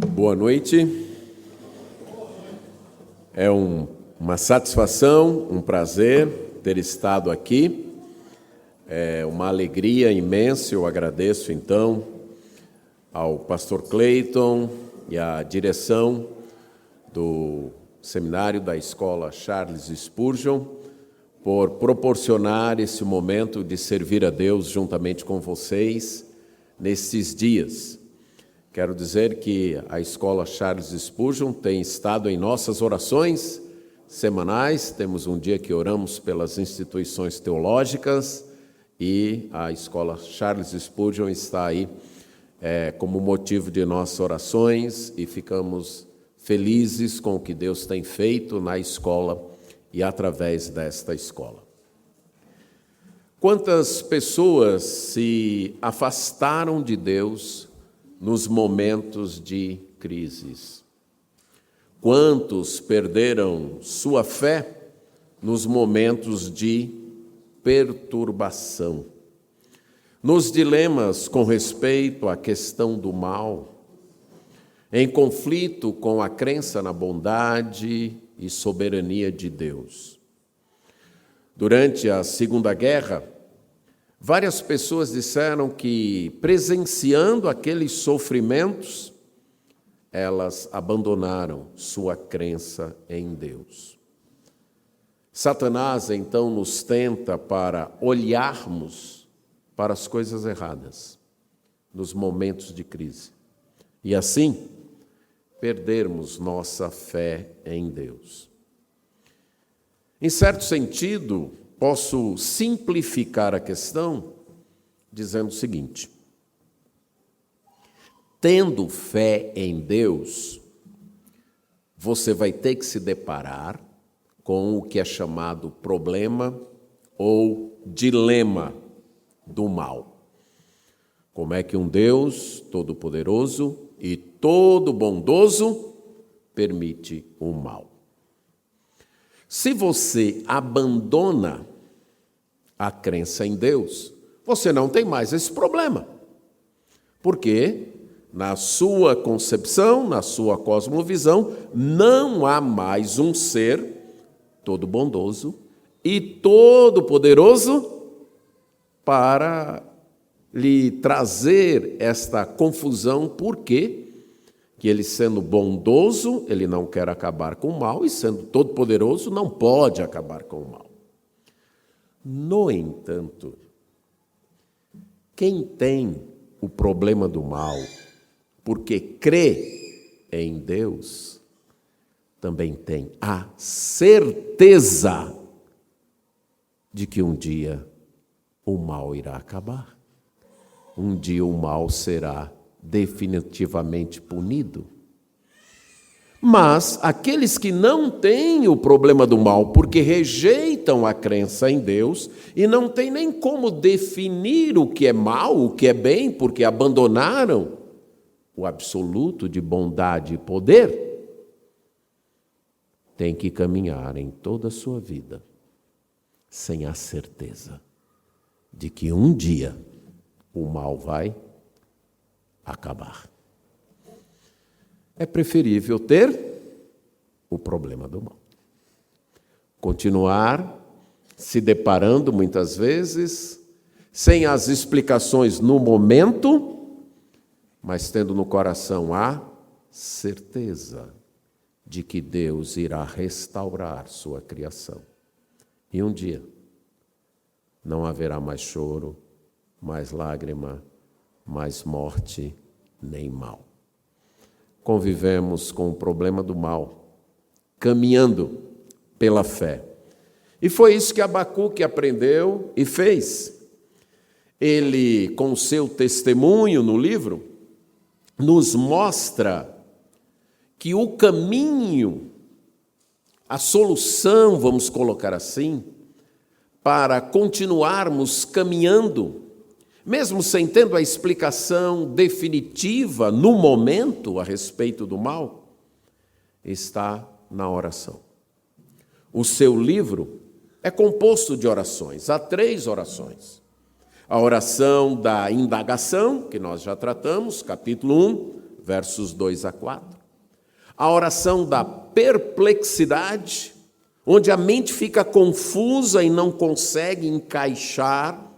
Boa noite. É uma satisfação, um prazer ter estado aqui. É uma alegria imensa. Eu agradeço, então, ao pastor Cleiton e à direção do seminário da Escola Charles Spurgeon por proporcionar esse momento de servir a Deus juntamente com vocês nesses dias. Quero dizer que a Escola Charles Spurgeon tem estado em nossas orações semanais. Temos um dia que oramos pelas instituições teológicas e a Escola Charles Spurgeon está aí como motivo de nossas orações e ficamos felizes com o que Deus tem feito na escola e através desta escola. Quantas pessoas se afastaram de Deus nos momentos de crises? Quantos perderam sua fé nos momentos de perturbação? Nos dilemas com respeito à questão do mal, em conflito com a crença na bondade e soberania de Deus. Durante a Segunda Guerra, várias pessoas disseram que, presenciando aqueles sofrimentos, elas abandonaram sua crença em Deus. Satanás, então, nos tenta para olharmos para as coisas erradas nos momentos de crise e, assim, perdermos nossa fé em Deus. Em certo sentido, posso simplificar a questão dizendo o seguinte: tendo fé em Deus, você vai ter que se deparar com o que é chamado problema ou dilema do mal. Como é que um Deus todo-poderoso e todo-bondoso permite o mal? Se você abandona a crença em Deus, você não tem mais esse problema. Porque, na sua concepção, na sua cosmovisão, não há mais um ser todo-bondoso e todo-poderoso para lhe trazer esta confusão, porque ele, sendo bondoso, ele não quer acabar com o mal, e sendo todo-poderoso, não pode acabar com o mal. No entanto, quem tem o problema do mal, porque crê em Deus, também tem a certeza de que um dia o mal irá acabar. Um dia o mal será definitivamente punido. Mas aqueles que não têm o problema do mal, porque rejeitam a crença em Deus e não têm nem como definir o que é mal, o que é bem, porque abandonaram o absoluto de bondade e poder, têm que caminhar em toda a sua vida sem a certeza de que um dia o mal vai acabar. É preferível ter o problema do mal. Continuar se deparando muitas vezes sem as explicações no momento, mas tendo no coração a certeza de que Deus irá restaurar sua criação. E um dia não haverá mais choro, mais lágrima, mais morte, nem mal. Convivemos com o problema do mal, caminhando pela fé. E foi isso que Abacuque aprendeu e fez. Ele, com o seu testemunho no livro, nos mostra que o caminho, a solução, vamos colocar assim, para continuarmos caminhando, mesmo sem tendo a explicação definitiva no momento a respeito do mal, está na oração. O seu livro é composto de orações. Há 3 orações. A oração da indagação, que nós já tratamos, capítulo 1, versos 2 a 4. A oração da perplexidade, onde a mente fica confusa e não consegue encaixar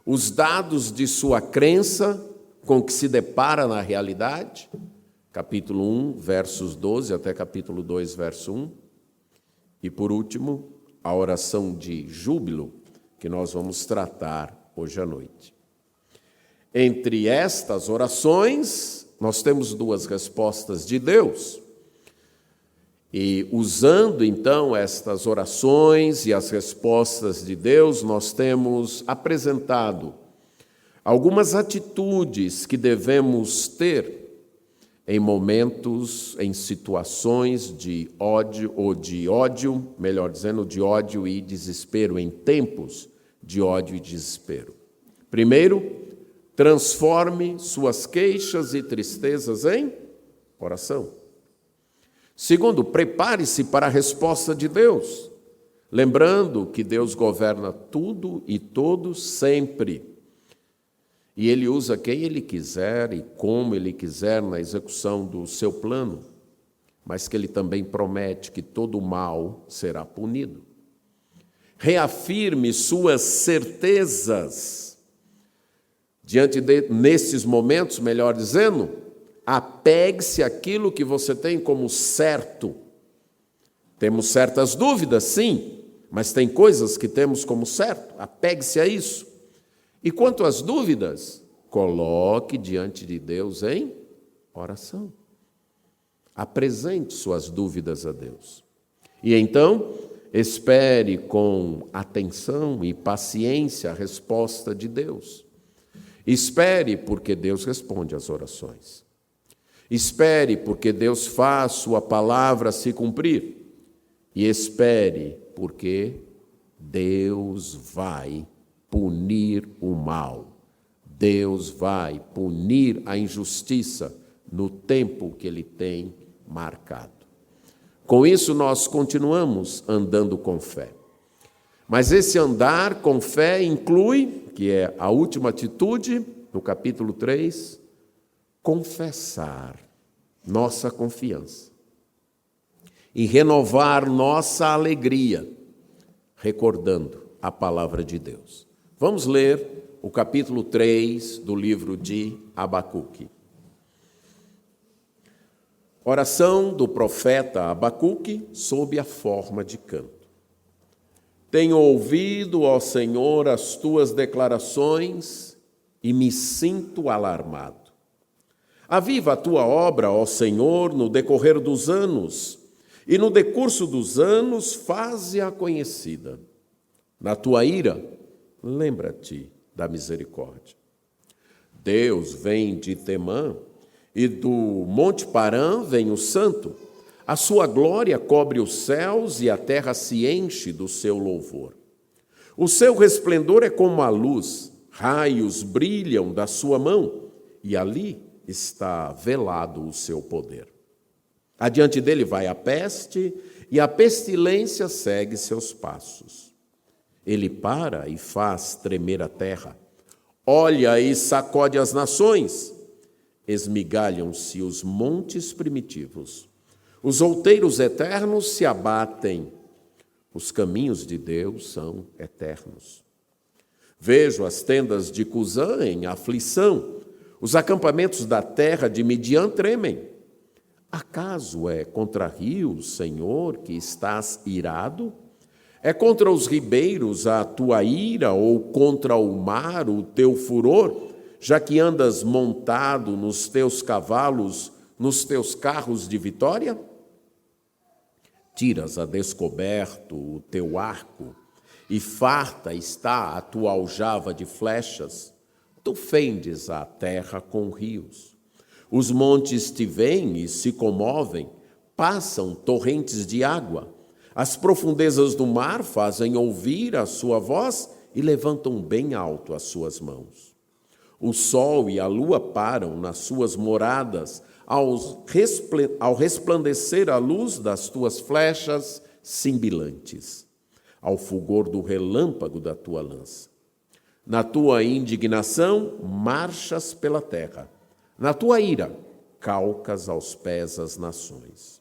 os dados de sua crença com o que se depara na realidade. Capítulo 1, versos 12 até capítulo 2, verso 1. E por último, a oração de júbilo, que nós vamos tratar hoje à noite. Entre estas orações, nós temos duas respostas de Deus. E usando então estas orações e as respostas de Deus, nós temos apresentado algumas atitudes que devemos ter em momentos, em situações de ódio, melhor dizendo, de ódio e desespero, em tempos de ódio e desespero. Primeiro, transforme suas queixas e tristezas em oração. Segundo, prepare-se para a resposta de Deus, lembrando que Deus governa tudo e todos sempre. E Ele usa quem Ele quiser e como Ele quiser na execução do seu plano, mas que Ele também promete que todo mal será punido. Reafirme suas certezas. Nesses momentos, melhor dizendo, apegue-se àquilo que você tem como certo. Temos certas dúvidas, sim, mas tem coisas que temos como certo. Apegue-se a isso. E quanto às dúvidas, coloque diante de Deus em oração. Apresente suas dúvidas a Deus. E então, espere com atenção e paciência a resposta de Deus. Espere, porque Deus responde às orações. Espere, porque Deus faz sua palavra se cumprir. E espere, porque Deus vai punir o mal. Deus vai punir a injustiça no tempo que Ele tem marcado. Com isso, nós continuamos andando com fé. Mas esse andar com fé inclui, que é a última atitude, no capítulo 3, confessar nossa confiança e renovar nossa alegria, recordando a palavra de Deus. Vamos ler o capítulo 3 do livro de Abacuque. Oração do profeta Abacuque sob a forma de canto. Tenho ouvido, ó Senhor, as tuas declarações e me sinto alarmado. Aviva a tua obra, ó Senhor, no decorrer dos anos, e no decurso dos anos faze-a conhecida. Na tua ira, lembra-te da misericórdia. Deus vem de Temã, e do Monte Parã vem o Santo. A sua glória cobre os céus e a terra se enche do seu louvor. O seu resplendor é como a luz, raios brilham da sua mão, e ali está velado o seu poder. Adiante dele vai a peste, e a pestilência segue seus passos. Ele para e faz tremer a terra, olha e sacode as nações, esmigalham-se os montes primitivos. Os outeiros eternos se abatem. Os caminhos de Deus são eternos. Vejo as tendas de Cusã em aflição. Os acampamentos da terra de Midian tremem. Acaso é contra rios, Senhor, que estás irado? É contra os ribeiros a tua ira ou contra o mar o teu furor, já que andas montado nos teus cavalos, nos teus carros de vitória? Tiras a descoberto o teu arco, e farta está a tua aljava de flechas. Tu fendes a terra com rios. Os montes te veem e se comovem, passam torrentes de água. As profundezas do mar fazem ouvir a sua voz e levantam bem alto as suas mãos. O sol e a lua param nas suas moradas, ao resplandecer a luz das tuas flechas cintilantes, ao fulgor do relâmpago da tua lança. Na tua indignação, marchas pela terra. Na tua ira, calcas aos pés as nações.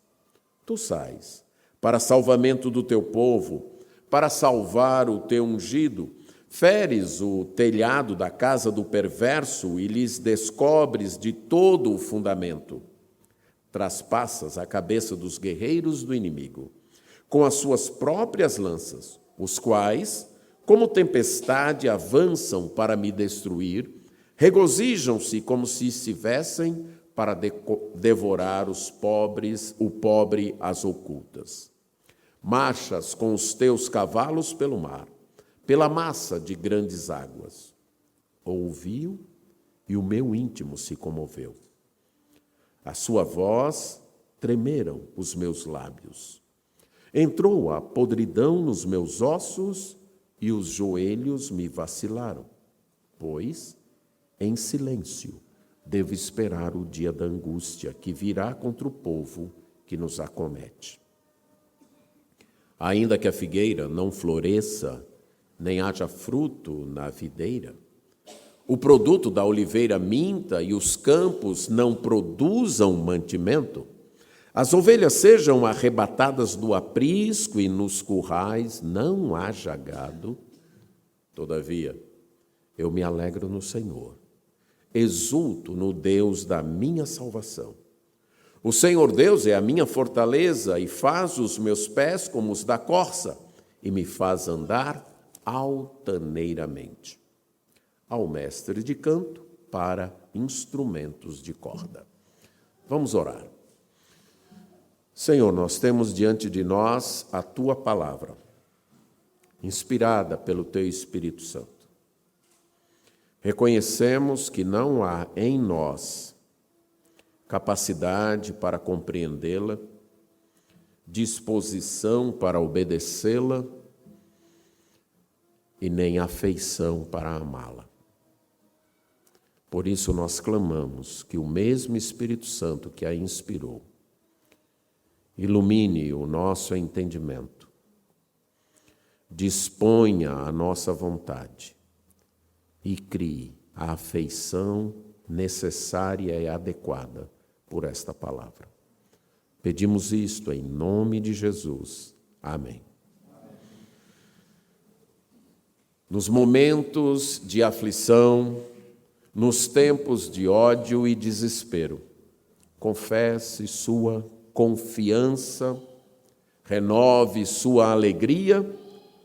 Tu sais para salvamento do teu povo, para salvar o teu ungido. Feres o telhado da casa do perverso e lhes descobres de todo o fundamento. Traspassas a cabeça dos guerreiros do inimigo, com as suas próprias lanças, os quais, como tempestade, avançam para me destruir, regozijam-se como se estivessem para devorar o pobre às ocultas. Marchas com os teus cavalos pelo mar, pela massa de grandes águas. Ouviu e o meu íntimo se comoveu. A sua voz tremeram os meus lábios. Entrou a podridão nos meus ossos e os joelhos me vacilaram, pois, em silêncio, devo esperar o dia da angústia que virá contra o povo que nos acomete. Ainda que a figueira não floresça, nem haja fruto na videira, o produto da oliveira minta e os campos não produzam mantimento, as ovelhas sejam arrebatadas do aprisco e nos currais não haja gado, todavia, eu me alegro no Senhor, exulto no Deus da minha salvação. O Senhor Deus é a minha fortaleza e faz os meus pés como os da corça e me faz andar altaneiramente. Ao mestre de canto para instrumentos de corda. Vamos orar. Senhor, nós temos diante de nós a Tua palavra, inspirada pelo Teu Espírito Santo. Reconhecemos que não há em nós capacidade para compreendê-la, disposição para obedecê-la e nem afeição para amá-la. Por isso nós clamamos que o mesmo Espírito Santo que a inspirou ilumine o nosso entendimento, disponha a nossa vontade e crie a afeição necessária e adequada por esta palavra. Pedimos isto em nome de Jesus. Amém. Nos momentos de aflição, nos tempos de ódio e desespero, confesse sua confiança, renove sua alegria,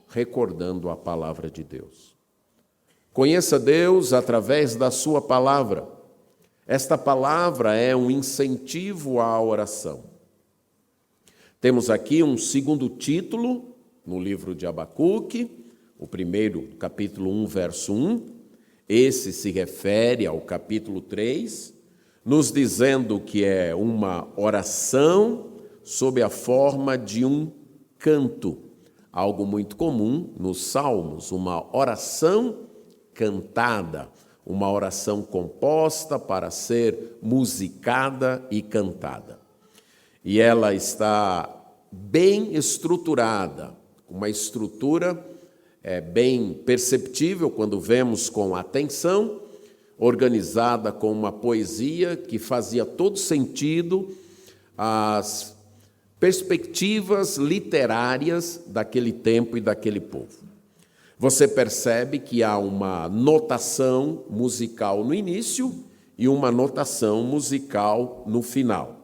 recordando a palavra de Deus. Conheça Deus através da sua palavra. Esta palavra é um incentivo à oração. Temos aqui um segundo título no livro de Abacuque, o primeiro, capítulo 1, verso 1. Esse se refere ao capítulo 3, nos dizendo que é uma oração sob a forma de um canto, algo muito comum nos Salmos, uma oração cantada, uma oração composta para ser musicada e cantada. E ela está bem estruturada, uma estrutura bem perceptível quando vemos com atenção, organizada com uma poesia que fazia todo sentido às perspectivas literárias daquele tempo e daquele povo. Você percebe que há uma notação musical no início e uma notação musical no final.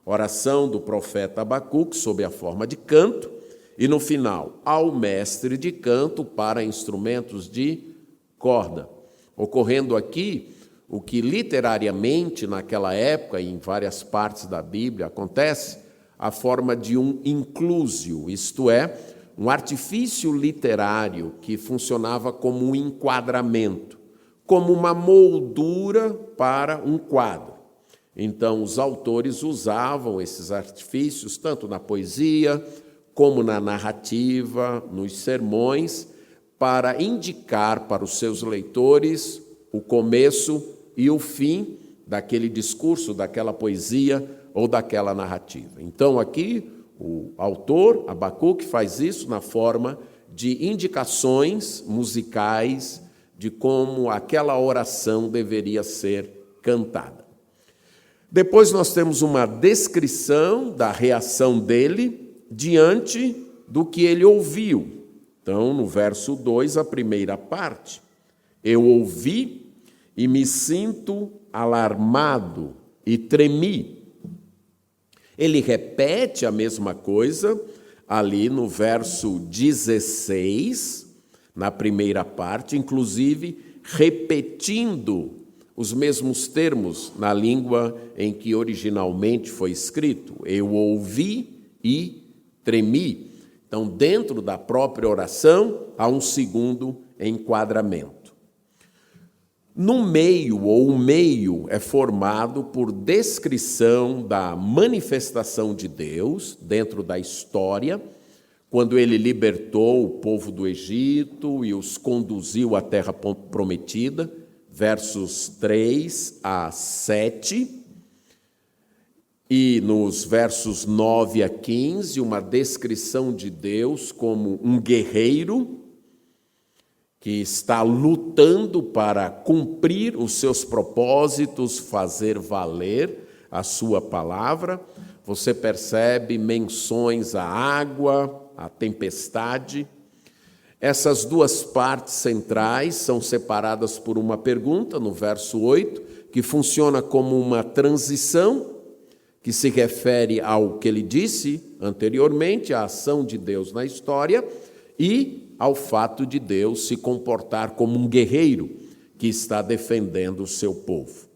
Oração do profeta Abacuque sob a forma de canto e no final, ao mestre de canto para instrumentos de corda. Ocorrendo aqui o que literariamente naquela época e em várias partes da Bíblia acontece, a forma de um inclusio, isto é, um artifício literário que funcionava como um enquadramento, como uma moldura para um quadro. Então, os autores usavam esses artifícios tanto na poesia, como na narrativa, nos sermões, para indicar para os seus leitores o começo e o fim daquele discurso, daquela poesia ou daquela narrativa. Então, aqui, o autor, Abacuque, faz isso na forma de indicações musicais de como aquela oração deveria ser cantada. Depois nós temos uma descrição da reação dele diante do que ele ouviu. Então, no verso 2, a primeira parte. Eu ouvi e me sinto alarmado e tremi. Ele repete a mesma coisa ali no verso 16, na primeira parte, inclusive repetindo os mesmos termos na língua em que originalmente foi escrito. Eu ouvi e tremi. Então, dentro da própria oração, há um segundo enquadramento. No meio, ou o meio, é formado por descrição da manifestação de Deus dentro da história, quando ele libertou o povo do Egito e os conduziu à terra prometida, versos 3 a 7, e nos versos 9 a 15, uma descrição de Deus como um guerreiro que está lutando para cumprir os seus propósitos, fazer valer a sua palavra. Você percebe menções à água, à tempestade. Essas duas partes centrais são separadas por uma pergunta, no verso 8, que funciona como uma transição, que se refere ao que ele disse anteriormente, à ação de Deus na história, e ao fato de Deus se comportar como um guerreiro que está defendendo o seu povo.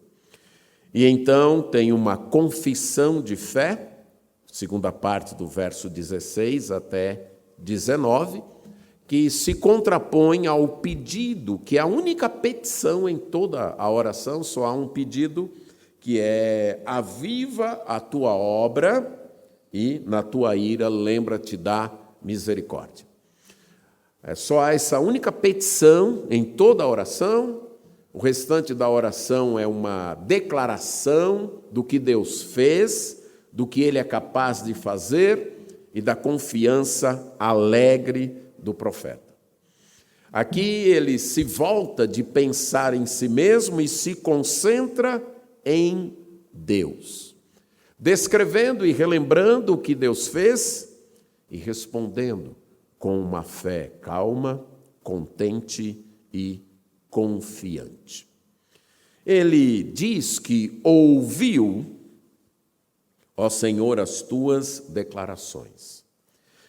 E então tem uma confissão de fé, segunda parte do verso 16 até 19, que se contrapõe ao pedido, que é a única petição em toda a oração, só há um pedido, que é: aviva a tua obra e na tua ira lembra-te da misericórdia. É só essa única petição em toda a oração. O restante da oração é uma declaração do que Deus fez, do que Ele é capaz de fazer e da confiança alegre do profeta. Aqui ele se volta de pensar em si mesmo e se concentra em Deus, descrevendo e relembrando o que Deus fez e respondendo com uma fé calma, contente e confiante. Ele diz que ouviu, ó Senhor, as tuas declarações.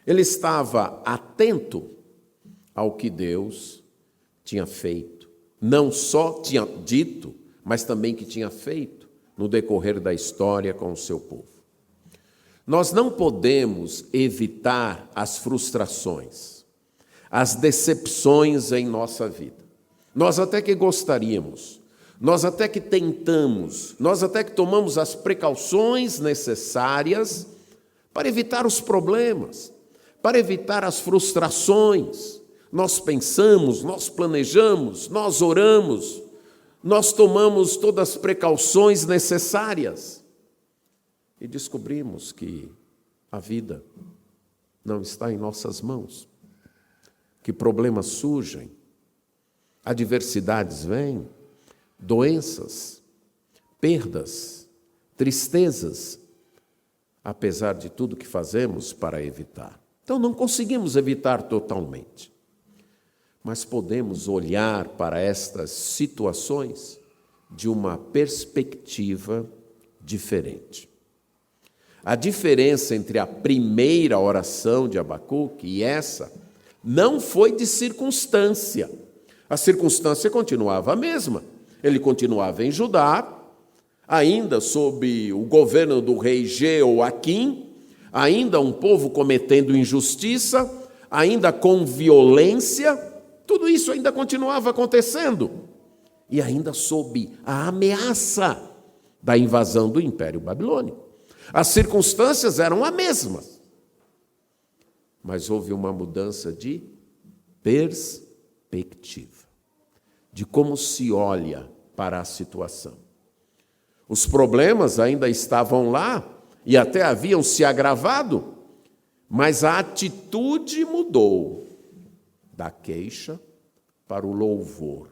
Ele estava atento ao que Deus tinha feito, não só tinha dito, mas também que tinha feito no decorrer da história com o seu povo. Nós não podemos evitar as frustrações, as decepções em nossa vida. Nós até que gostaríamos, nós até que tentamos, nós até que tomamos as precauções necessárias para evitar os problemas, para evitar as frustrações. Nós pensamos, nós planejamos, nós oramos, nós tomamos todas as precauções necessárias e descobrimos que a vida não está em nossas mãos, que problemas surgem, adversidades vêm, doenças, perdas, tristezas, apesar de tudo que fazemos para evitar. Então não conseguimos evitar totalmente, mas podemos olhar para estas situações de uma perspectiva diferente. A diferença entre a primeira oração de Abacuque e essa não foi de circunstância. A circunstância continuava a mesma. Ele continuava em Judá, ainda sob o governo do rei Jeoaquim, ainda um povo cometendo injustiça, ainda com violência. Tudo isso ainda continuava acontecendo, e ainda sob a ameaça da invasão do Império Babilônico. As circunstâncias eram as mesmas, mas houve uma mudança de perspectiva, de como se olha para a situação. Os problemas ainda estavam lá e até haviam se agravado, mas a atitude mudou. Da queixa para o louvor,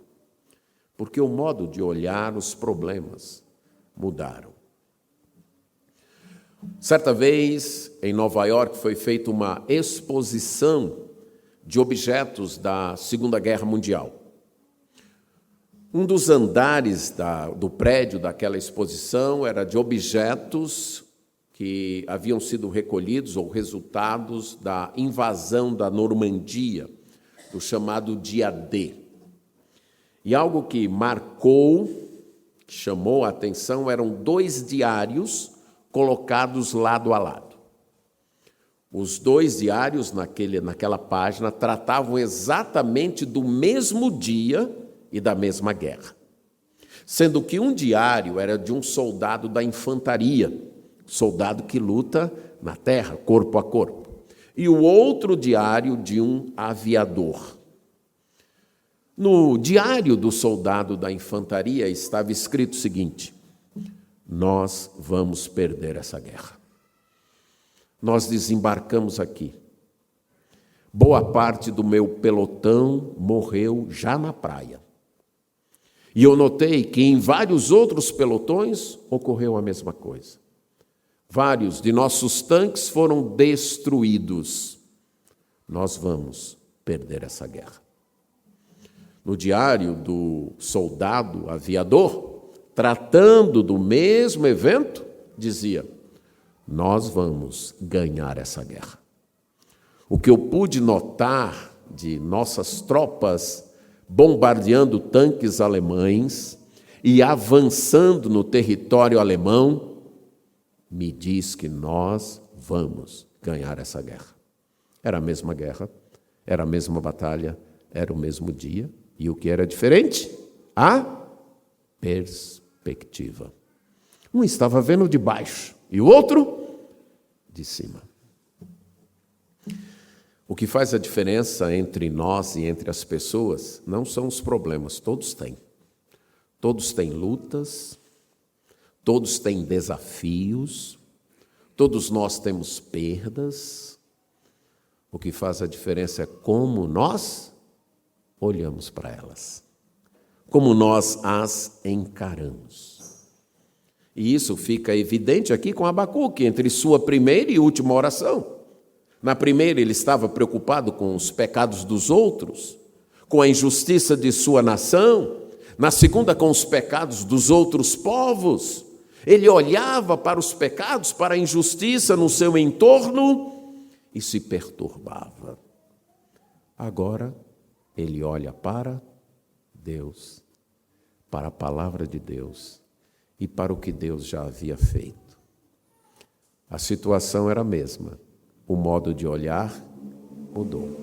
porque o modo de olhar os problemas mudaram. Certa vez, em Nova York, foi feita uma exposição de objetos da Segunda Guerra Mundial. Um dos andares do prédio daquela exposição era de objetos que haviam sido recolhidos ou resultados da invasão da Normandia, do chamado Dia D. E algo que marcou, que chamou a atenção, eram 2 diários colocados lado a lado. Os 2 diários naquela página tratavam exatamente do mesmo dia e da mesma guerra. Sendo que um diário era de um soldado da infantaria, soldado que luta na terra, corpo a corpo. E o outro diário de um aviador. No diário do soldado da infantaria estava escrito o seguinte: nós vamos perder essa guerra. Nós desembarcamos aqui. Boa parte do meu pelotão morreu já na praia. E eu notei que em vários outros pelotões ocorreu a mesma coisa. Vários de nossos tanques foram destruídos. Nós vamos perder essa guerra. No diário do soldado aviador, tratando do mesmo evento, dizia: nós vamos ganhar essa guerra. O que eu pude notar de nossas tropas bombardeando tanques alemães e avançando no território alemão, me diz que nós vamos ganhar essa guerra. Era a mesma guerra, era a mesma batalha, era o mesmo dia. E o que era diferente? A perspectiva. Um estava vendo de baixo e o outro de cima. O que faz a diferença entre nós e entre as pessoas não são os problemas, todos têm. Todos têm lutas, todos têm desafios, todos nós temos perdas. O que faz a diferença é como nós olhamos para elas, como nós as encaramos. E isso fica evidente aqui com Abacuque, entre sua primeira e última oração. Na primeira, ele estava preocupado com os pecados dos outros, com a injustiça de sua nação. Na segunda, com os pecados dos outros povos. Ele olhava para os pecados, para a injustiça no seu entorno e se perturbava. Agora, ele olha para Deus, para a palavra de Deus e para o que Deus já havia feito. A situação era a mesma. O modo de olhar mudou.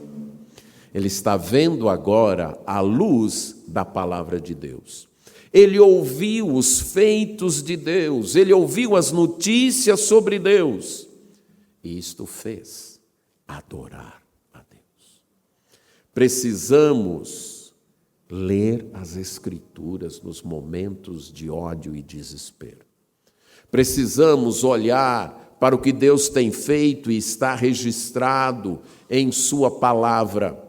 Ele está vendo agora a luz da palavra de Deus. Ele ouviu os feitos de Deus, ele ouviu as notícias sobre Deus. E isto fez adorar a Deus. Precisamos ler as Escrituras nos momentos de ódio e desespero. Precisamos olhar para o que Deus tem feito e está registrado em sua palavra.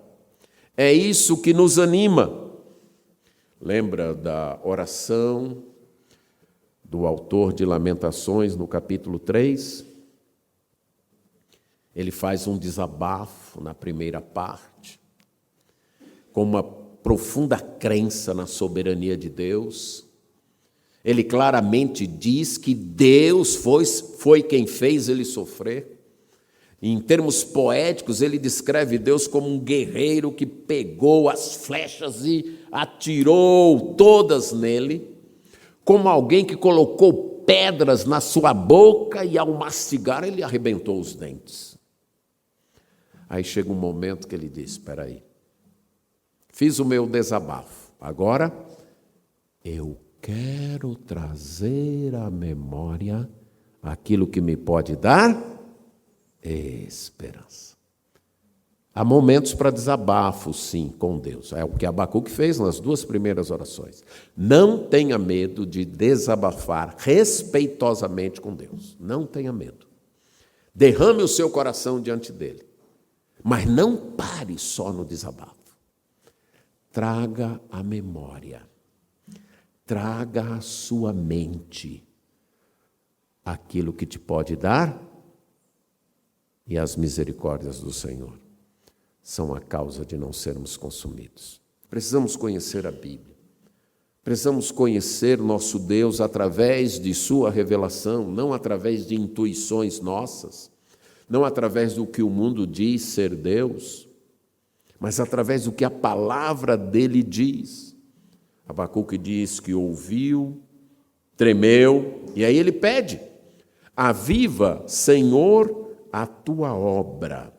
É isso que nos anima. Lembra da oração do autor de Lamentações no capítulo 3? Ele faz um desabafo na primeira parte, com uma profunda crença na soberania de Deus. Ele claramente diz que Deus foi quem fez ele sofrer. Em termos poéticos, ele descreve Deus como um guerreiro que pegou as flechas e atirou todas nele, como alguém que colocou pedras na sua boca e, ao mastigar, ele arrebentou os dentes. Aí chega um momento que ele diz: espera aí, fiz o meu desabafo, agora eu quero trazer à memória aquilo que me pode dar esperança. Há momentos para desabafo, sim, com Deus. É o que Abacuque fez nas 2 primeiras orações. Não tenha medo de desabafar respeitosamente com Deus. Não tenha medo. Derrame o seu coração diante dele. Mas não pare só no desabafo. Traga à memória. Traga à sua mente aquilo que te pode dar, e as misericórdias do Senhor são a causa de não sermos consumidos. Precisamos conhecer a Bíblia. Precisamos conhecer nosso Deus através de sua revelação, não através de intuições nossas, não através do que o mundo diz ser Deus, mas através do que a palavra dele diz. Abacuque diz que ouviu, tremeu, e aí ele pede: aviva, Senhor, a tua obra.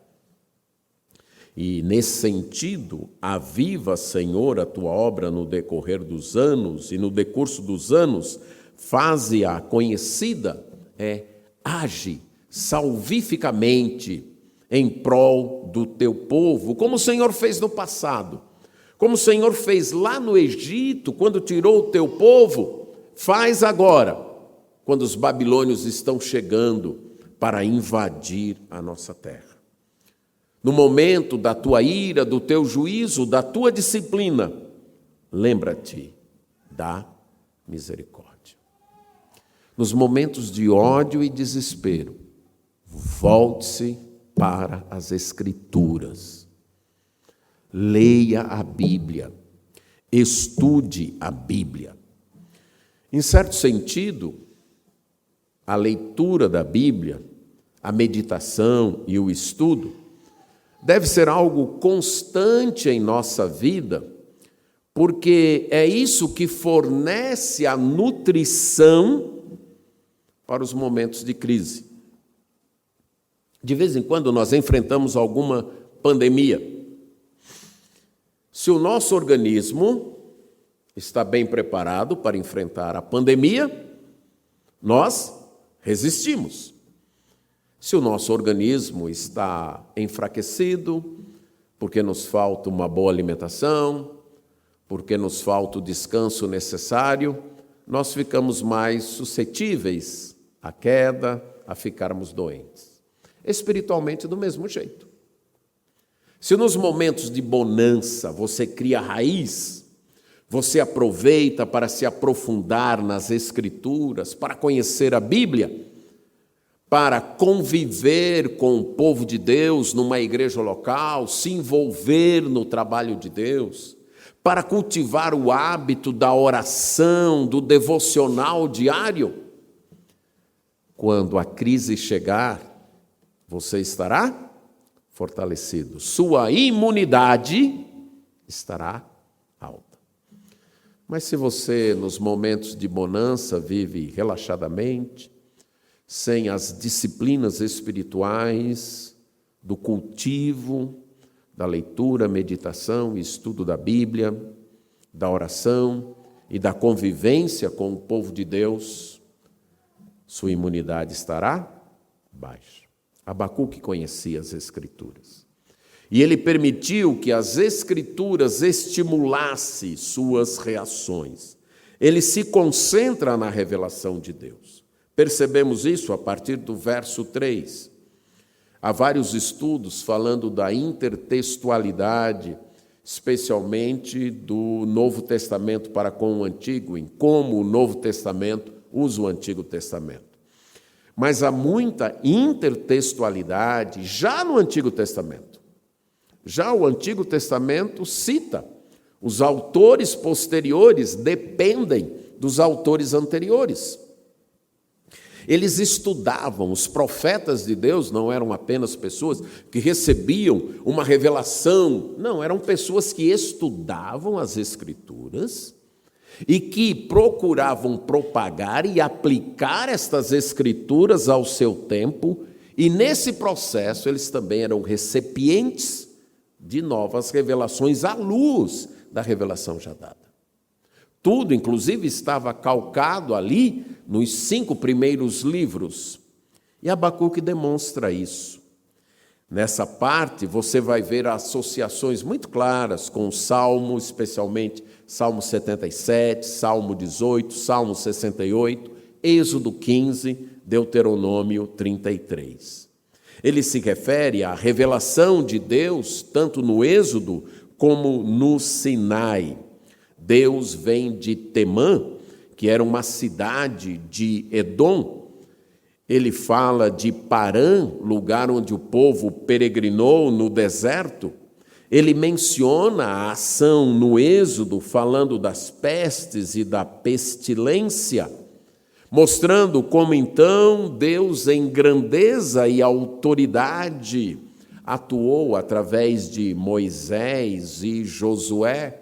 E nesse sentido, aviva, Senhor, a tua obra no decorrer dos anos, e no decurso dos anos, faze-a conhecida, age salvificamente em prol do teu povo, como o Senhor fez no passado, como o Senhor fez lá no Egito, quando tirou o teu povo, faz agora, quando os babilônios estão chegando para invadir a nossa terra. No momento da tua ira, do teu juízo, da tua disciplina, lembra-te da misericórdia. Nos momentos de ódio e desespero, volte-se para as Escrituras. Leia a Bíblia, estude a Bíblia. Em certo sentido, a leitura da Bíblia, a meditação e o estudo deve ser algo constante em nossa vida, porque é isso que fornece a nutrição para os momentos de crise. De vez em quando nós enfrentamos alguma pandemia. Se o nosso organismo está bem preparado para enfrentar a pandemia, nós resistimos. Se o nosso organismo está enfraquecido, porque nos falta uma boa alimentação, porque nos falta o descanso necessário, nós ficamos mais suscetíveis à queda, a ficarmos doentes. Espiritualmente, do mesmo jeito. Se nos momentos de bonança você cria raiz, você aproveita para se aprofundar nas Escrituras, para conhecer a Bíblia, para conviver com o povo de Deus numa igreja local, se envolver no trabalho de Deus, para cultivar o hábito da oração, do devocional diário, quando a crise chegar, você estará fortalecido, sua imunidade estará alta. Mas se você, nos momentos de bonança, vive relaxadamente, sem as disciplinas espirituais do cultivo, da leitura, meditação e estudo da Bíblia, da oração e da convivência com o povo de Deus, sua imunidade estará baixa. Abacuque conhecia as Escrituras. E ele permitiu que as Escrituras estimulassem suas reações. Ele se concentra na revelação de Deus. Percebemos isso a partir do verso 3. Há vários estudos falando da intertextualidade, especialmente do Novo Testamento para com o Antigo, em como o Novo Testamento usa o Antigo Testamento. Mas há muita intertextualidade já no Antigo Testamento. Já o Antigo Testamento cita, os autores posteriores dependem dos autores anteriores. Eles estudavam, os profetas de Deus não eram apenas pessoas que recebiam uma revelação, não, eram pessoas que estudavam as Escrituras e que procuravam propagar e aplicar estas Escrituras ao seu tempo, e nesse processo eles também eram recipientes de novas revelações à luz da revelação já dada. Tudo, inclusive, estava calcado ali nos 5 primeiros livros. E Abacuque demonstra isso. Nessa parte, você vai ver associações muito claras com o Salmo, especialmente Salmo 77, Salmo 18, Salmo 68, Êxodo 15, Deuteronômio 33. Ele se refere à revelação de Deus, tanto no Êxodo como no Sinai. Deus vem de Temã, que era uma cidade de Edom, ele fala de Parã, lugar onde o povo peregrinou no deserto. Ele menciona a ação no Êxodo, falando das pestes e da pestilência, mostrando como então Deus, em grandeza e autoridade, atuou através de Moisés e Josué,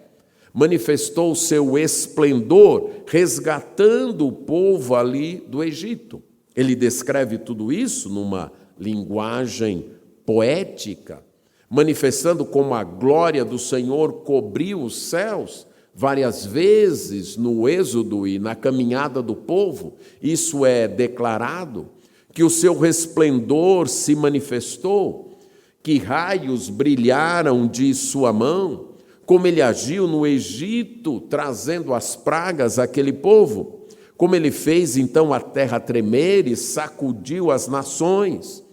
manifestou o seu esplendor, resgatando o povo ali do Egito. Ele descreve tudo isso numa linguagem poética, manifestando como a glória do Senhor cobriu os céus várias vezes no Êxodo e na caminhada do povo. Isso é declarado, que o seu resplendor se manifestou, que raios brilharam de sua mão, como ele agiu no Egito, trazendo as pragas àquele povo, como ele fez então a terra tremer e sacudiu as nações,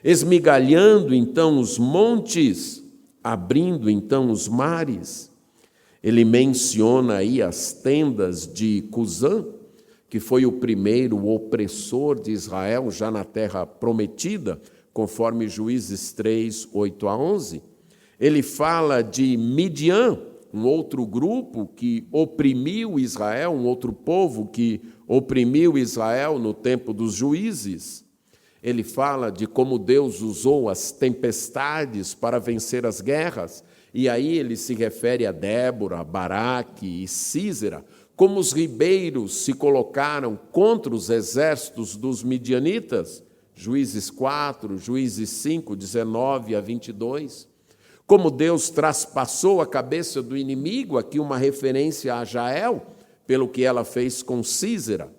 esmigalhando então os montes, abrindo então os mares. Ele menciona aí as tendas de Cusã, que foi o primeiro opressor de Israel já na terra prometida, conforme Juízes 3, 8-11. Ele fala de Midian, um outro grupo que oprimiu Israel, um outro povo que oprimiu Israel no tempo dos juízes. Ele fala de como Deus usou as tempestades para vencer as guerras, e aí ele se refere a Débora, Baraque e Sísera, como os ribeiros se colocaram contra os exércitos dos midianitas, Juízes 4, Juízes 5, 19-22. Como Deus traspassou a cabeça do inimigo, aqui uma referência a Jael, pelo que ela fez com Sísera.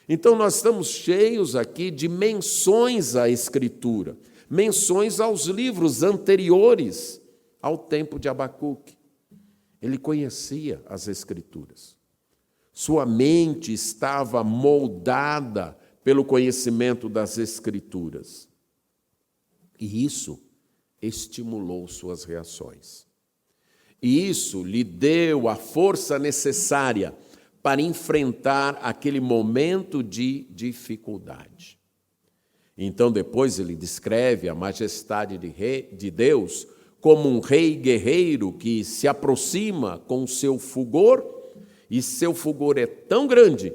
Então nós estamos cheios aqui de menções à Escritura, menções aos livros anteriores ao tempo de Abacuque. Ele conhecia as Escrituras. Sua mente estava moldada pelo conhecimento das Escrituras. E isso estimulou suas reações. E isso lhe deu a força necessária para enfrentar aquele momento de dificuldade. Então, depois ele descreve a majestade de Deus como um rei guerreiro que se aproxima com seu fulgor, e seu fulgor é tão grande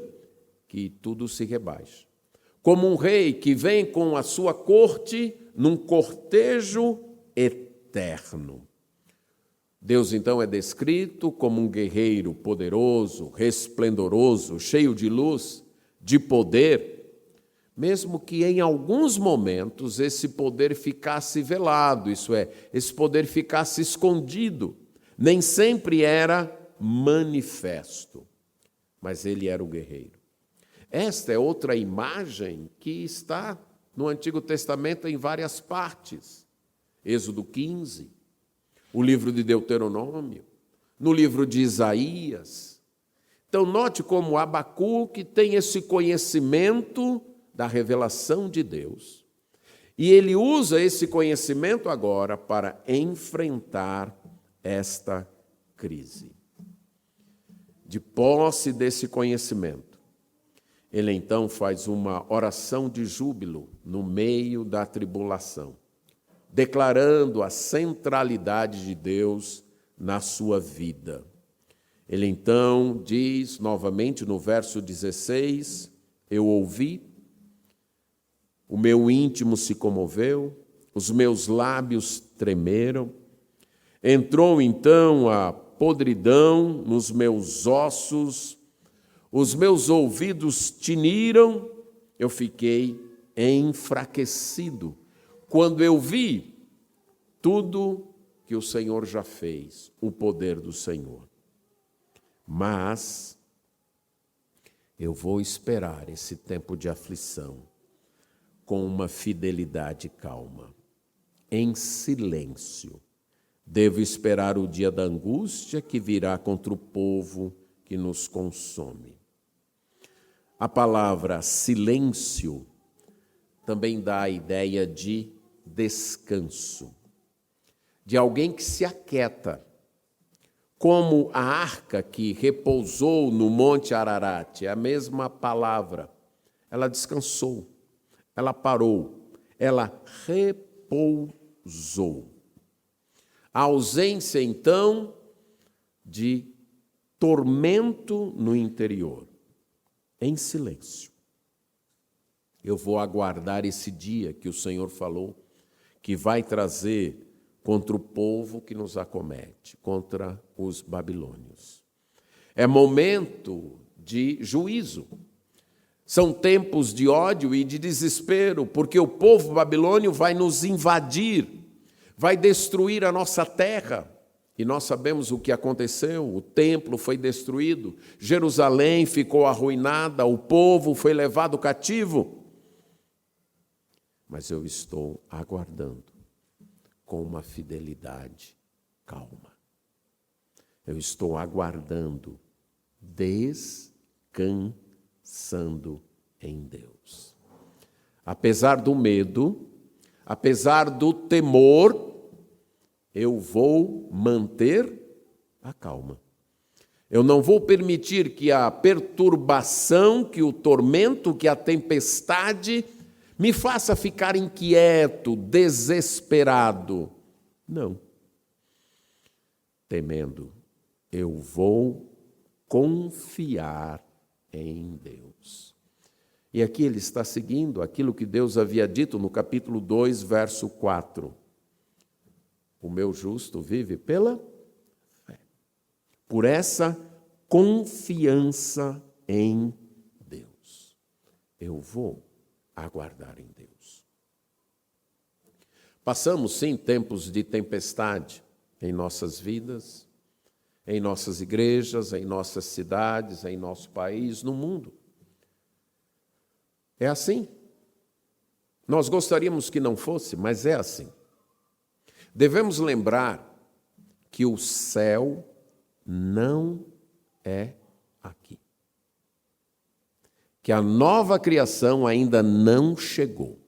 que tudo se rebaixa. Como um rei que vem com a sua corte num cortejo eterno. Deus, então, é descrito como um guerreiro poderoso, resplendoroso, cheio de luz, de poder, mesmo que em alguns momentos esse poder ficasse velado, isso é, esse poder ficasse escondido, nem sempre era manifesto, mas ele era o guerreiro. Esta é outra imagem que está no Antigo Testamento em várias partes. Êxodo 15, o livro de Deuteronômio, no livro de Isaías. Então, note como Abacuque tem esse conhecimento da revelação de Deus. E ele usa esse conhecimento agora para enfrentar esta crise. De posse desse conhecimento, ele então faz uma oração de júbilo no meio da tribulação, declarando a centralidade de Deus na sua vida. Ele então diz novamente no verso 16, eu ouvi, o meu íntimo se comoveu, os meus lábios tremeram, entrou então a podridão nos meus ossos, os meus ouvidos tiniram, eu fiquei enfraquecido, quando eu vi tudo que o Senhor já fez, o poder do Senhor. Mas eu vou esperar esse tempo de aflição com uma fidelidade calma, em silêncio. Devo esperar o dia da angústia que virá contra o povo que nos consome. A palavra silêncio também dá a ideia de descanso, de alguém que se aquieta, como a arca que repousou no Monte Ararat, é a mesma palavra, ela descansou, ela parou, ela repousou. A ausência, então, de tormento no interior, em silêncio. Eu vou aguardar esse dia que o Senhor falou, que vai trazer contra o povo que nos acomete, contra os babilônios. É momento de juízo. São tempos de ódio e de desespero, porque o povo babilônio vai nos invadir, vai destruir a nossa terra. E nós sabemos o que aconteceu, o templo foi destruído, Jerusalém ficou arruinada, o povo foi levado cativo. Mas eu estou aguardando com uma fidelidade calma. Eu estou aguardando, descansando em Deus. Apesar do medo, apesar do temor, eu vou manter a calma. Eu não vou permitir que a perturbação, que o tormento, que a tempestade me faça ficar inquieto, desesperado. Não. Temendo, eu vou confiar em Deus. E aqui ele está seguindo aquilo que Deus havia dito no capítulo 2, verso 4. O meu justo vive pela fé. Por essa confiança em Deus. Eu vou aguardar em Deus. Passamos, sim, tempos de tempestade em nossas vidas, em nossas igrejas, em nossas cidades, em nosso país, no mundo. É assim. Nós gostaríamos que não fosse, mas é assim. Devemos lembrar que o céu não é aqui. Que a nova criação ainda não chegou.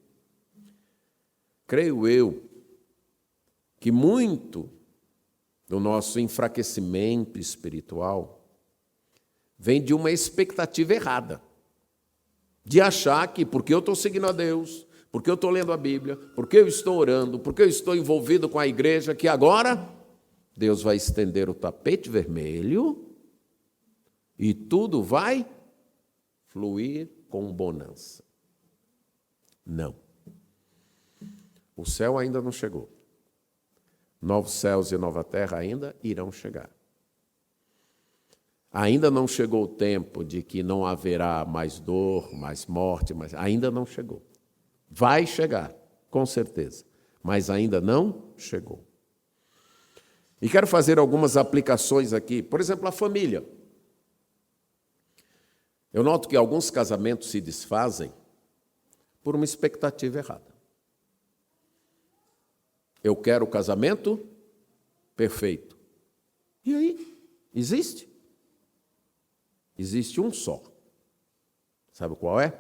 Creio eu que muito do nosso enfraquecimento espiritual vem de uma expectativa errada, de achar que porque eu estou seguindo a Deus, porque eu estou lendo a Bíblia, porque eu estou orando, porque eu estou envolvido com a igreja, que agora Deus vai estender o tapete vermelho e tudo vai fluir com bonança. Não. O céu ainda não chegou. Novos céus e nova terra ainda irão chegar. Ainda não chegou o tempo de que não haverá mais dor, mais morte, ainda não chegou. Vai chegar, com certeza, mas ainda não chegou. E quero fazer algumas aplicações aqui. Por exemplo, a família. Eu noto que alguns casamentos se desfazem por uma expectativa errada. Eu quero o casamento perfeito. E aí? Existe? Existe um só. Sabe qual é?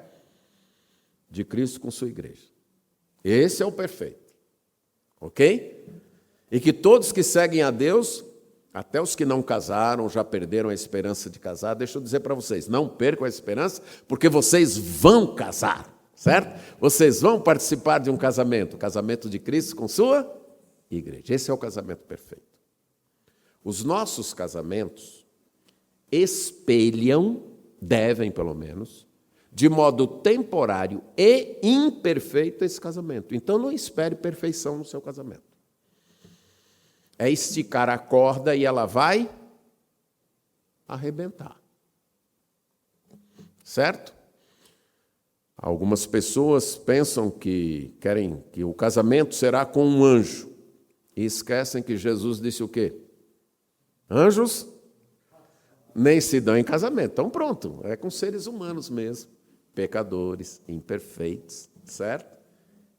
De Cristo com sua igreja. Esse é o perfeito. Ok? E que todos que seguem a Deus, até os que não casaram, já perderam a esperança de casar, deixa eu dizer para vocês, não percam a esperança, porque vocês vão casar, certo? Vocês vão participar de um casamento, o casamento de Cristo com sua igreja. Esse é o casamento perfeito. Os nossos casamentos espelham, devem pelo menos, de modo temporário e imperfeito esse casamento. Então não espere perfeição no seu casamento. É esticar a corda e ela vai arrebentar. Certo? Algumas pessoas pensam que querem que o casamento será com um anjo e esquecem que Jesus disse o quê? Anjos nem se dão em casamento. Então pronto, é com seres humanos mesmo, pecadores, imperfeitos, certo?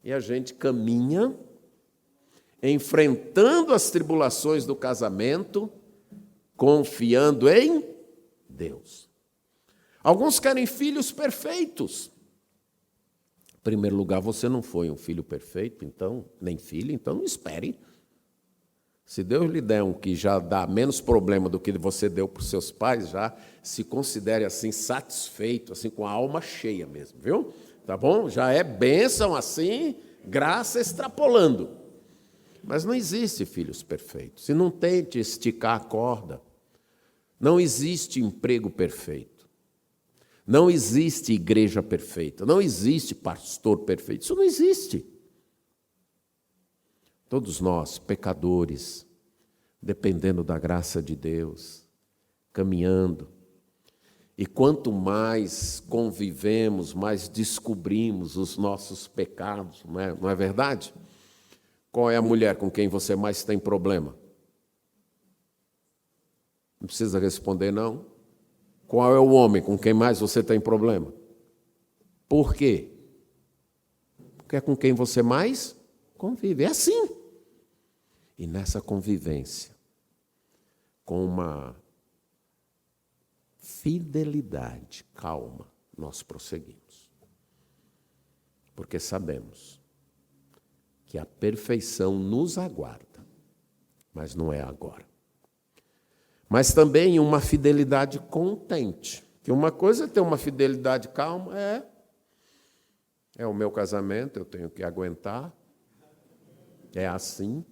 E a gente caminha enfrentando as tribulações do casamento, confiando em Deus. Alguns querem filhos perfeitos. Em primeiro lugar, você não foi um filho perfeito, então, nem filho, então não espere. Se Deus lhe der um que já dá menos problema do que você deu para os seus pais, já se considere assim satisfeito, assim com a alma cheia mesmo, viu? tá bom? Já é bênção assim, graça extrapolando. Mas não existe filhos perfeitos. E não tente esticar a corda. Não existe emprego perfeito. Não existe igreja perfeita. Não existe pastor perfeito. Isso não existe. Todos nós, pecadores, dependendo da graça de Deus, caminhando. E quanto mais convivemos, mais descobrimos os nossos pecados, não é verdade? Qual é a mulher com quem você mais tem problema? Não precisa responder, não. Qual é o homem com quem mais você tem problema? Por quê? Porque é com quem você mais convive. É assim. E nessa convivência, com uma fidelidade calma, nós prosseguimos. Porque sabemos que a perfeição nos aguarda, mas não é agora. Mas também uma fidelidade contente. Que uma coisa é ter uma fidelidade calma, é o meu casamento, eu tenho que aguentar, é assim.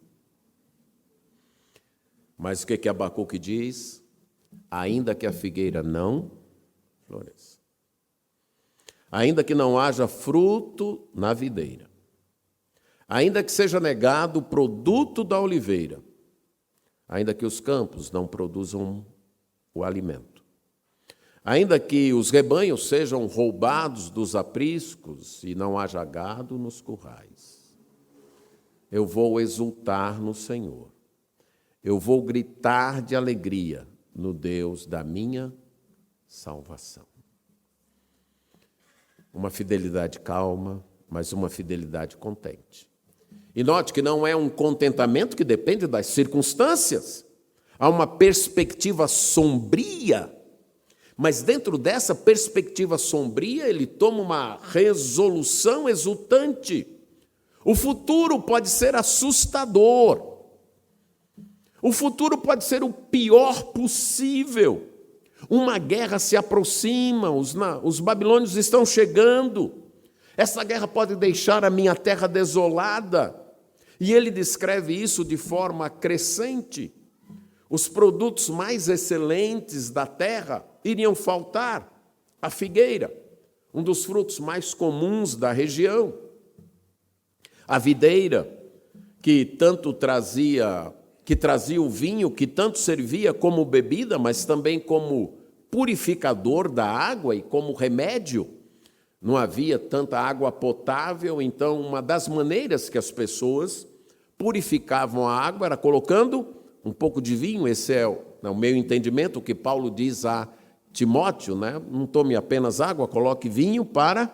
Mas o que Abacuque diz? Ainda que a figueira não floresça, ainda que não haja fruto na videira, ainda que seja negado o produto da oliveira, ainda que os campos não produzam o alimento, ainda que os rebanhos sejam roubados dos apriscos e não haja gado nos currais, eu vou exultar no Senhor, eu vou gritar de alegria no Deus da minha salvação. Uma fidelidade calma, mas uma fidelidade contente. E note que não é um contentamento que depende das circunstâncias. Há uma perspectiva sombria, mas dentro dessa perspectiva sombria, ele toma uma resolução exultante. O futuro pode ser assustador. O futuro pode ser o pior possível. Uma guerra se aproxima, os babilônios estão chegando. Essa guerra pode deixar a minha terra desolada. E ele descreve isso de forma crescente. Os produtos mais excelentes da terra iriam faltar. A figueira, um dos frutos mais comuns da região. A videira, que trazia o vinho, que tanto servia como bebida, mas também como purificador da água e como remédio. Não havia tanta água potável, então uma das maneiras que as pessoas purificavam a água era colocando um pouco de vinho. Esse é o meu entendimento, o que Paulo diz a Timóteo, Não tome apenas água, coloque vinho para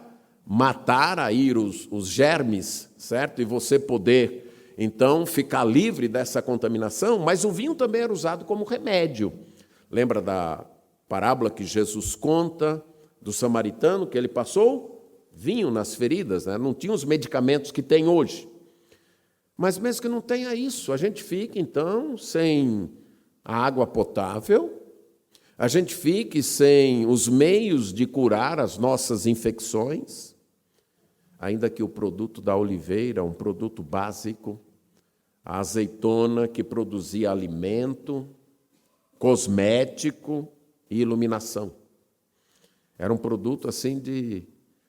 matar aí os germes, certo? E você poder, então, ficar livre dessa contaminação. Mas o vinho também era usado como remédio. Lembra da parábola que Jesus conta do samaritano, que ele passou vinho nas feridas, Não tinha os medicamentos que tem hoje. Mas mesmo que não tenha isso, a gente fica, então, sem a água potável, a gente fique sem os meios de curar as nossas infecções, ainda que o produto da oliveira, um produto básico, a azeitona que produzia alimento, cosmético e iluminação. Era um produto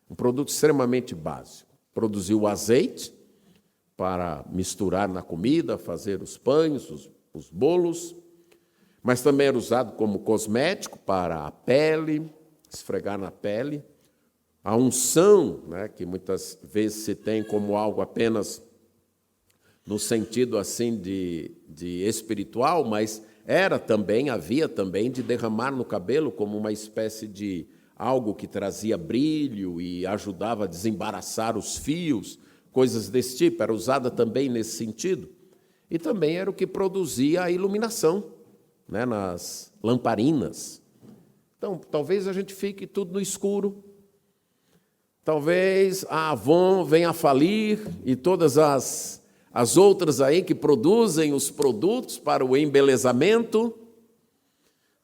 um produto extremamente básico. Produzia o azeite para misturar na comida, fazer os pães, os bolos, mas também era usado como cosmético para a pele, esfregar na pele. A unção, que muitas vezes se tem como algo apenas no sentido assim de espiritual, mas havia também de derramar no cabelo como uma espécie de algo que trazia brilho e ajudava a desembaraçar os fios, coisas desse tipo, era usada também nesse sentido. E também era o que produzia a iluminação, nas lamparinas. Então, talvez a gente fique tudo no escuro, talvez a Avon venha a falir e todas as outras aí que produzem os produtos para o embelezamento,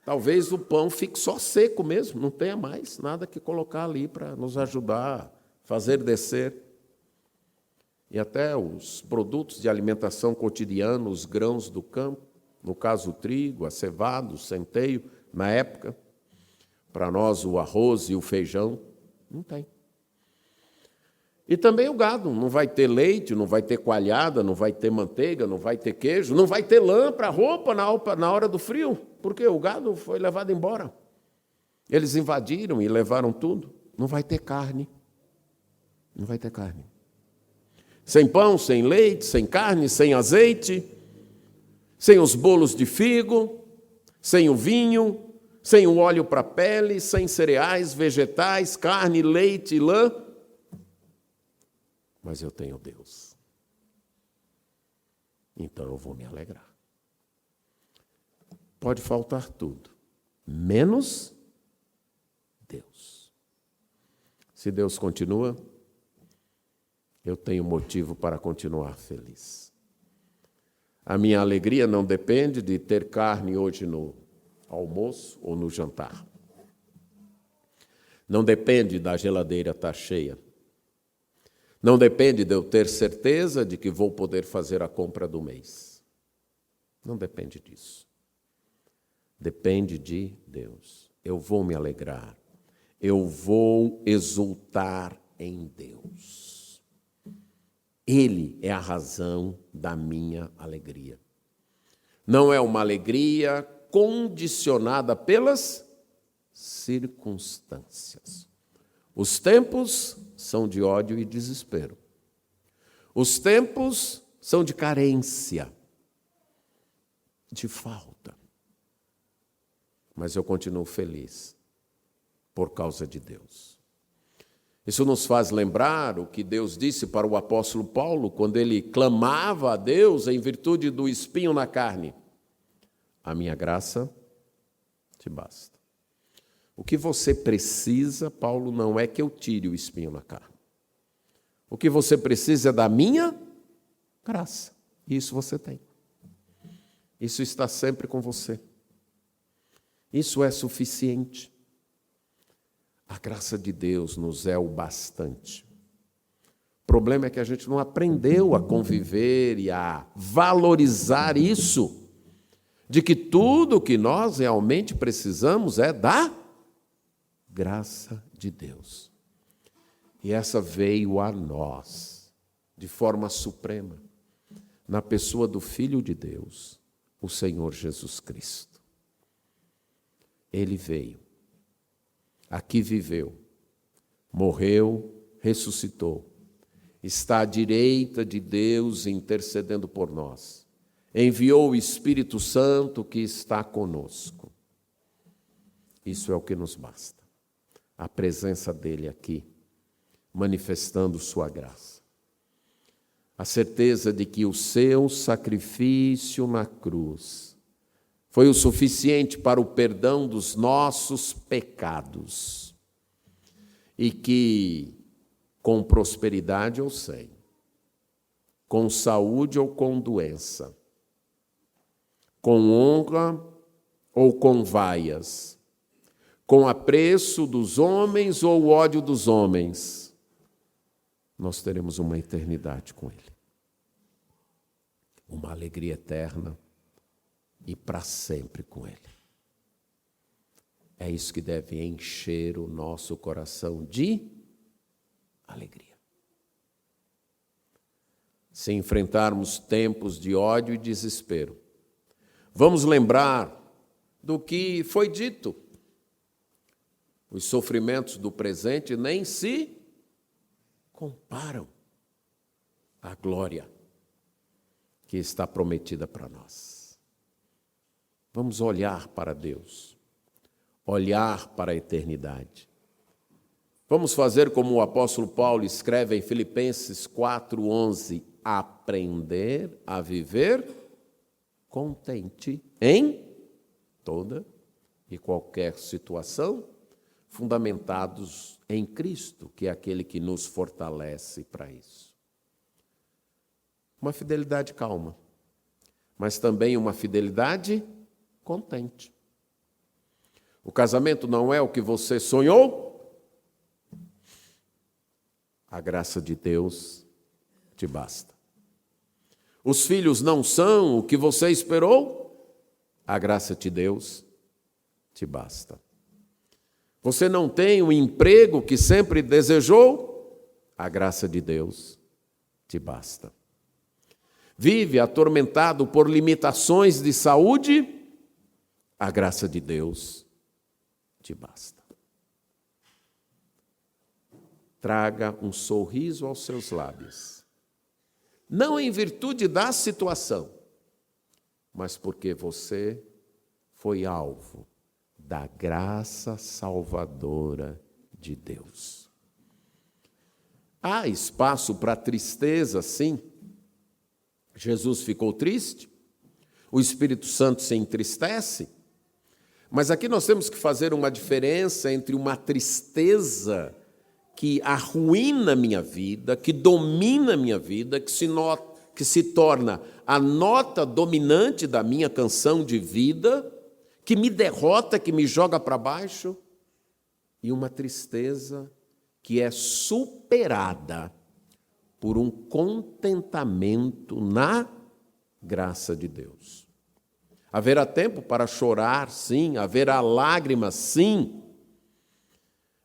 Talvez o pão fique só seco mesmo, não tenha mais nada que colocar ali para nos ajudar a fazer descer. E até os produtos de alimentação cotidiana, os grãos do campo, no caso o trigo, a cevada, o centeio, na época, para nós o arroz e o feijão, não tem. E também o gado, não vai ter leite, não vai ter coalhada, não vai ter manteiga, não vai ter queijo, não vai ter lã para roupa na hora do frio, porque o gado foi levado embora. Eles invadiram e levaram tudo. Não vai ter carne. Não vai ter carne. Sem pão, sem leite, sem carne, sem azeite, sem os bolos de figo, sem o vinho, sem o óleo para a pele, sem cereais, vegetais, carne, leite e lã. Mas eu tenho Deus. Então eu vou me alegrar. Pode faltar tudo, menos Deus. Se Deus continua, eu tenho motivo para continuar feliz. A minha alegria não depende de ter carne hoje no almoço ou no jantar. Não depende da geladeira estar cheia. Não depende de eu ter certeza de que vou poder fazer a compra do mês. Não depende disso. Depende de Deus. Eu vou me alegrar. Eu vou exultar em Deus. Ele é a razão da minha alegria. Não é uma alegria condicionada pelas circunstâncias. Os tempos são de ódio e desespero. Os tempos são de carência, de falta. Mas eu continuo feliz por causa de Deus. Isso nos faz lembrar o que Deus disse para o apóstolo Paulo, quando ele clamava a Deus em virtude do espinho na carne. A minha graça te basta. O que você precisa, Paulo, não é que eu tire o espinho na carne. O que você precisa é da minha graça. E isso você tem. Isso está sempre com você. Isso é suficiente. A graça de Deus nos é o bastante. O problema é que a gente não aprendeu a conviver e a valorizar isso, de que tudo o que nós realmente precisamos é da graça de Deus. E essa veio a nós, de forma suprema, na pessoa do Filho de Deus, o Senhor Jesus Cristo. Ele veio, aqui viveu, morreu, ressuscitou, está à direita de Deus intercedendo por nós. Enviou o Espírito Santo que está conosco. Isso é o que nos basta. A presença dele aqui, manifestando sua graça. A certeza de que o seu sacrifício na cruz foi o suficiente para o perdão dos nossos pecados. E que, com prosperidade ou sem, com saúde ou com doença, com honra ou com vaias, com apreço dos homens ou ódio dos homens, nós teremos uma eternidade com Ele. Uma alegria eterna e para sempre com Ele. É isso que deve encher o nosso coração de alegria. Se enfrentarmos tempos de ódio e desespero, vamos lembrar do que foi dito. Os sofrimentos do presente nem se comparam à glória que está prometida para nós. Vamos olhar para Deus, olhar para a eternidade. Vamos fazer como o apóstolo Paulo escreve em Filipenses 4:11, aprender a viver contente em toda e qualquer situação, fundamentados em Cristo, que é aquele que nos fortalece para isso. Uma fidelidade calma, mas também uma fidelidade contente. O casamento não é o que você sonhou? A graça de Deus te basta. Os filhos não são o que você esperou? A graça de Deus te basta. Você não tem o emprego que sempre desejou? A graça de Deus te basta. Vive atormentado por limitações de saúde? A graça de Deus te basta. Traga um sorriso aos seus lábios, não em virtude da situação, mas porque você foi alvo da graça salvadora de Deus. Há espaço para tristeza, sim. Jesus ficou triste, o Espírito Santo se entristece, mas aqui nós temos que fazer uma diferença entre uma tristeza que arruína minha vida, que domina minha vida, que se torna a nota dominante da minha canção de vida, que me derrota, que me joga para baixo, e uma tristeza que é superada por um contentamento na graça de Deus. Haverá tempo para chorar, sim, haverá lágrimas, sim,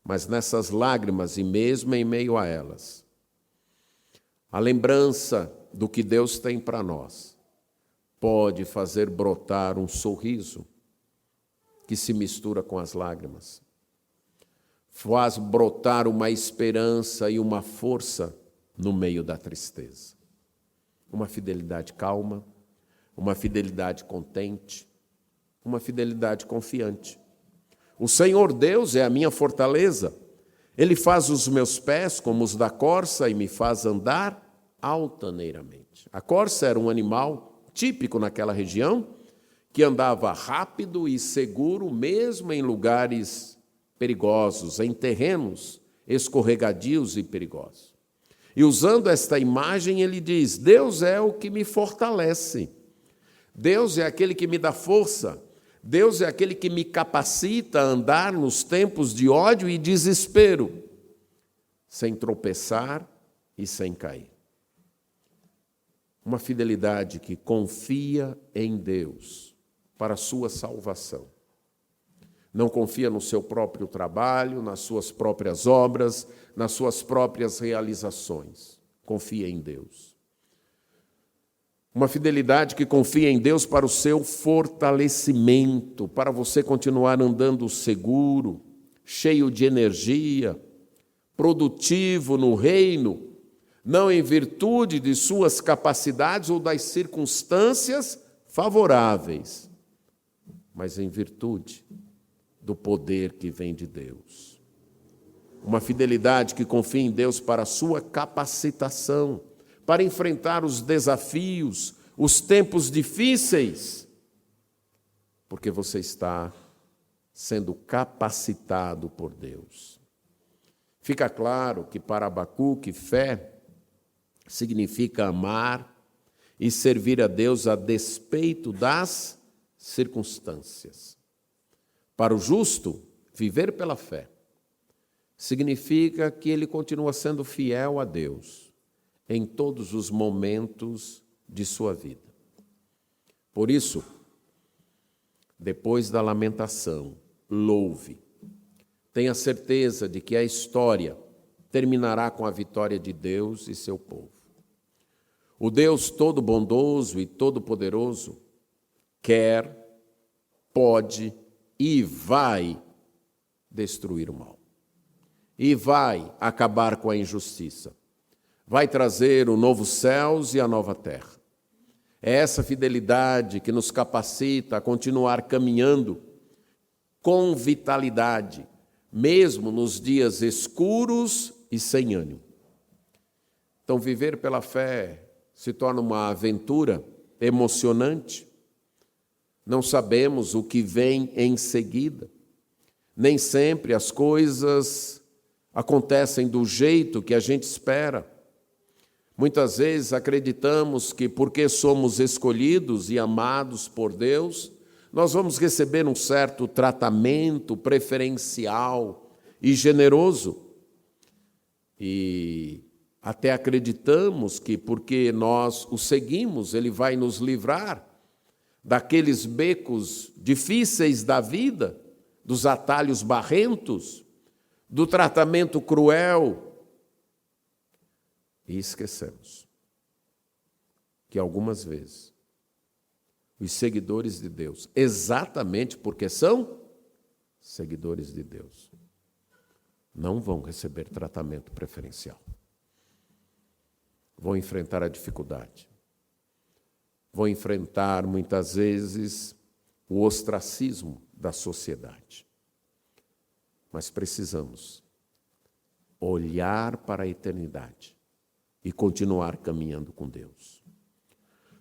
mas nessas lágrimas e mesmo em meio a elas, a lembrança do que Deus tem para nós pode fazer brotar um sorriso que se mistura com as lágrimas, faz brotar uma esperança e uma força no meio da tristeza. Uma fidelidade calma, uma fidelidade contente, uma fidelidade confiante. O Senhor Deus é a minha fortaleza. Ele faz os meus pés como os da corça e me faz andar altaneiramente. A corça era um animal típico naquela região que andava rápido e seguro mesmo em lugares perigosos, em terrenos escorregadios e perigosos. E usando esta imagem, ele diz: Deus é o que me fortalece. Deus é aquele que me dá força. Deus é aquele que me capacita a andar nos tempos de ódio e desespero, sem tropeçar e sem cair. Uma fidelidade que confia em Deus para a sua salvação. Não confia no seu próprio trabalho, nas suas próprias obras, nas suas próprias realizações. Confia em Deus. Uma fidelidade que confia em Deus para o seu fortalecimento, para você continuar andando seguro, cheio de energia, produtivo no reino, não em virtude de suas capacidades ou das circunstâncias favoráveis, mas em virtude do poder que vem de Deus. Uma fidelidade que confia em Deus para a sua capacitação, para enfrentar os desafios, os tempos difíceis, porque você está sendo capacitado por Deus. Fica claro que para Abacuque, fé significa amar e servir a Deus a despeito das circunstâncias. Para o justo, viver pela fé significa que ele continua sendo fiel a Deus em todos os momentos de sua vida. Por isso, depois da lamentação, louve. Tenha certeza de que a história terminará com a vitória de Deus e seu povo. O Deus todo-bondoso e todo-poderoso quer, pode e vai destruir o mal. E vai acabar com a injustiça. Vai trazer o novo céus e a nova terra. É essa fidelidade que nos capacita a continuar caminhando com vitalidade, mesmo nos dias escuros e sem ânimo. Então, viver pela fé se torna uma aventura emocionante. Não sabemos o que vem em seguida. Nem sempre as coisas acontecem do jeito que a gente espera. Muitas vezes acreditamos que porque somos escolhidos e amados por Deus, nós vamos receber um certo tratamento preferencial e generoso. E até acreditamos que porque nós o seguimos, ele vai nos livrar daqueles becos difíceis da vida, dos atalhos barrentos, do tratamento cruel. E esquecemos que algumas vezes os seguidores de Deus, exatamente porque são seguidores de Deus, não vão receber tratamento preferencial. Vão enfrentar a dificuldade. Vão enfrentar, muitas vezes, o ostracismo da sociedade. Mas precisamos olhar para a eternidade e continuar caminhando com Deus.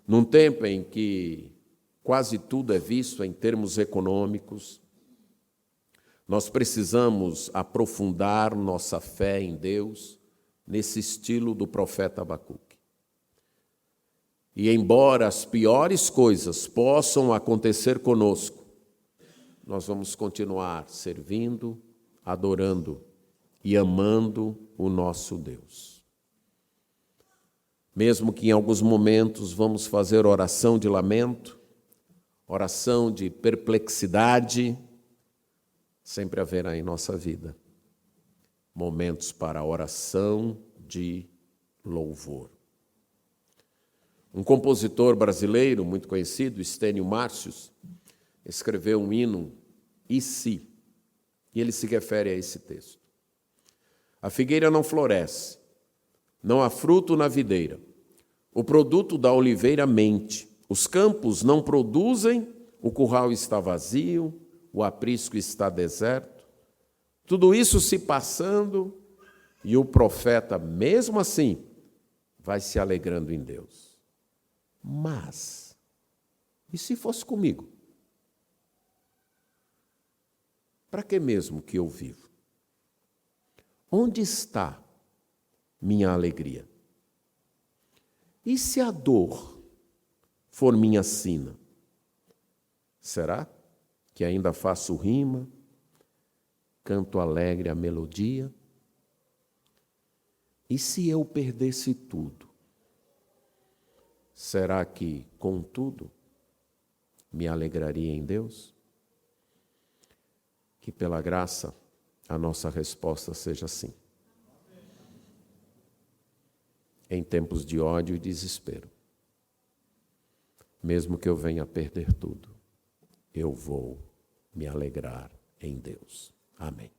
Num tempo em que quase tudo é visto em termos econômicos, nós precisamos aprofundar nossa fé em Deus nesse estilo do profeta Abacuque. E embora as piores coisas possam acontecer conosco, nós vamos continuar servindo, adorando e amando o nosso Deus. Mesmo que em alguns momentos vamos fazer oração de lamento, oração de perplexidade, sempre haverá em nossa vida momentos para oração de louvor. Um compositor brasileiro muito conhecido, Estênio Márcios, escreveu um hino, E Se? E ele se refere a esse texto. A figueira não floresce, não há fruto na videira, o produto da oliveira mente, os campos não produzem, o curral está vazio, o aprisco está deserto. Tudo isso se passando e o profeta, mesmo assim, vai se alegrando em Deus. Mas, e se fosse comigo? Para que mesmo que eu vivo? Onde está minha alegria? E se a dor for minha sina? Será que ainda faço rima, canto alegre a melodia? E se eu perdesse tudo? Será que, contudo, me alegraria em Deus? Que pela graça a nossa resposta seja sim. Em tempos de ódio e desespero, mesmo que eu venha a perder tudo, eu vou me alegrar em Deus. Amém.